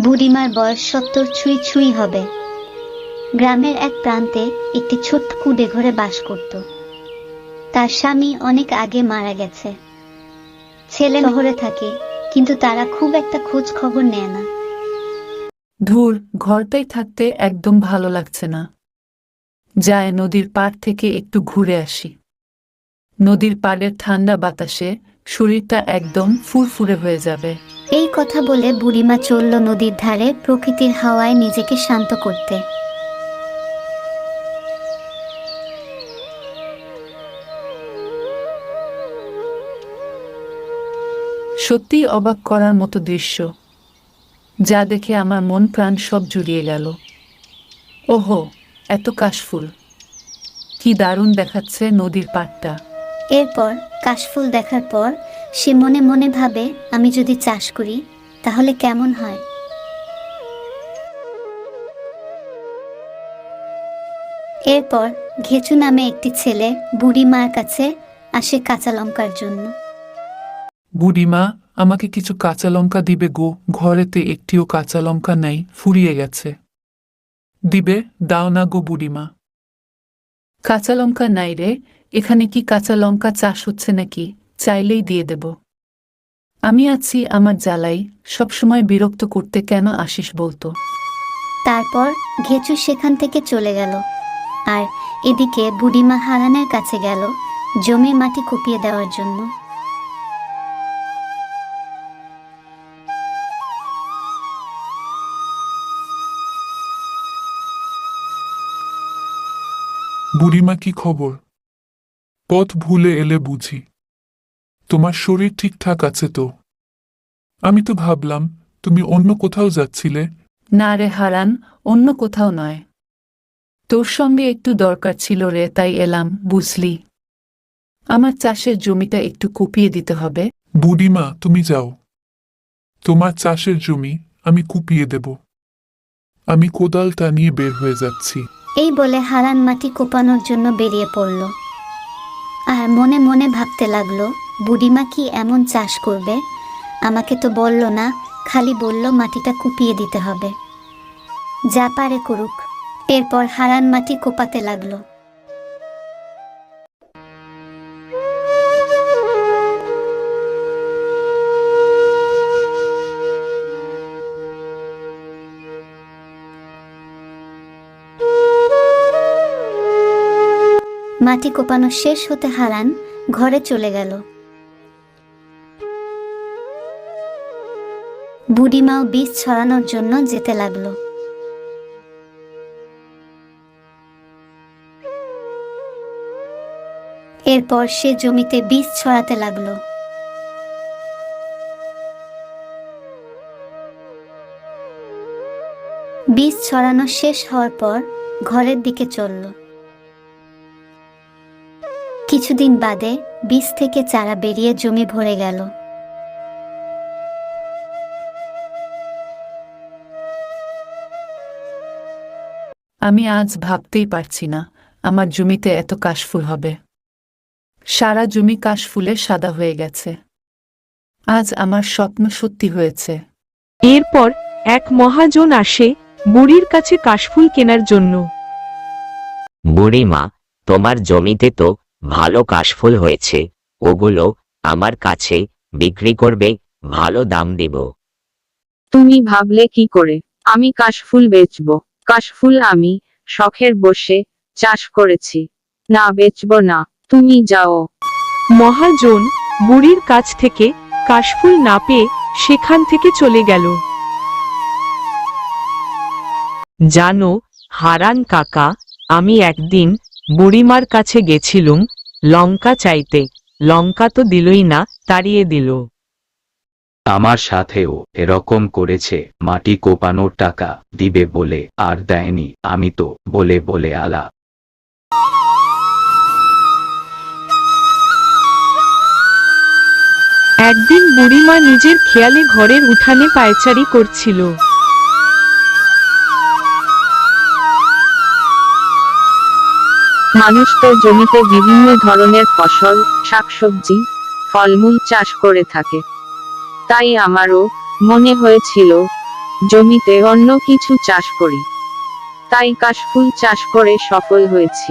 বুড়িমার বয়স ৭০ ছুঁই ছুঁই হবে। গ্রামের এক প্রান্তে একটি ছোট্ট কুঁড়ে ঘরে বাস করত। তার স্বামী অনেক আগে মারা গেছে। ছেলে শহরে থাকে, কিন্তু তারা খুব একটা খোঁজ খবর নেয় না। ধুর, ঘরটাই থাকতে একদম ভালো লাগছে না। যায় নদীর পাড় থেকে একটু ঘুরে আসি। নদীর পাড়ের ঠান্ডা বাতাসে শরীরটা একদম ফুরফুরে হয়ে যাবে। এই কথা বলে বুড়িমা চলল নদীর ধারে প্রকৃতির হাওয়ায় নিজেকে শান্ত করতে। সত্যিই অবাক করার মতো দৃশ্য, যা দেখে আমার মন প্রাণ সব জুড়িয়ে গেল। ওহো, এত কাশফুল! কি দারুণ দেখাচ্ছে নদীর পাড়টা। এরপর কাশফুল দেখার পর সে মনে মনে ভাবে, আমি যদি চাষ করি তাহলে কেমন হয়। এরপর ঘেচু নামে একটি ছেলে বুড়িমার কাছে আসে কাঁচা লঙ্কার জন্য। বুড়িমা, আমাকে কিছু কাঁচা লঙ্কা দিবে গো, ঘরেতে একটিও কাঁচা লঙ্কা নেই, ফুরিয়ে গেছে। দিবে, দাও না গো বুড়িমা। কাঁচা লঙ্কা নাই রে, এখানে কি কাঁচা লঙ্কা চাষ হচ্ছে নাকি? চাইলেই দিয়ে দেব। আমি আছি আমার জ্বালাই, সবসময় বিরক্ত করতে কেন আসিস বলতো। তারপর ঘেচু সেখান থেকে চলে গেল, আর এদিকে বুড়িমা হারানের কাছে গেল জমির মাটি কুপিয়ে দেওয়ার জন্য। বুড়িমা, কি খবর? পথ ভুলে এলে বুঝি? তোমার শরীর ঠিকঠাক আছে তো? আমি তো ভাবলাম তুমি অন্য কোথাও যাচ্ছিলে। না রে হারান, অন্য কোথাও নয়। তোর সঙ্গে একটু দরকার ছিল রে, তাই এলাম, বুঝলি। আমার চাষের জমিটা একটু কুপিয়ে দিতে হবে। বুড়িমা, তুমি যাও। তোমার চাষের জমি আমি কুপিয়ে দেব। আমি কোদালটা নিয়ে বের হয়ে যাচ্ছি। এই বলে হারান মাটি কোপানোর জন্য বেরিয়ে পড়ল, আর মনে মনে ভাবতে লাগলো, বুড়িমা কি এমন চাষ করবে? আমাকে তো বলল না, খালি বলল মাটিটা কুপিয়ে দিতে হবে। যা পারে করুক। এরপর হারান মাটি কোপাতে লাগলো। মাটি কোপানো শেষ হতে হারান ঘরে চলে গেল। বুড়িমাও বীজ ছড়ানোর জন্য যেতে লাগলো। এরপর সে জমিতে বীজ ছড়াতে লাগলো। বীজ ছড়ানো শেষ হওয়ার পর ঘরের দিকে চলল। কিছুদিন বাদে বীজ থেকে চারা বেরিয়ে জমি ভরে গেল। আমি আজ ভাবতেই পারছি না আমার জমিতে এত কাশফুল হবে। সারা জমি কাশফুলে সাদা হয়ে গেছে। আজ আমার স্বপ্ন সত্যি হয়েছে। এরপর এক মহাজন আসে বুড়ির কাছে কাশফুল কেনার জন্য। বুড়িমা, তোমার জমিতে তো ভালো কাশফুল হয়েছে, ওগুলো আমার কাছে বিক্রি করবে, ভালো দাম দেব। তুমি ভাবলে কি করে আমি কাশফুল বেচবো? কাশফুল আমি শখের বসে চাষ করেছি, না বেচবো না, তুমি যাও। মহাজন বুড়ির কাছ থেকে কাশফুল না পেয়ে সেখান থেকে চলে গেল। জানো হারান কাকা, আমি একদিন বুড়িমার কাছে গেছিলুম লঙ্কা চাইতে। লঙ্কা তো দিলই না, তাড়িয়ে দিল। আমার সাথেও এরকম করেছে, মাটি কোপানোর টাকা দিবে বলে আর দেয়নি। আমি তো বলে বলে আলা। একদিন বুড়িমা নিজের খেয়ালে ঘরের উঠানে পায়চারি করছিল। মানুষ তো জমিতে বিভিন্ন ধরনের ফসল, শাকসবজি, ফলমূল চাষ করে থাকে। তাই আমারও মনে হয়েছিল জমিতে অন্য কিছু চাষ করি। তাই কাশফুল চাষ করে সফল হয়েছি।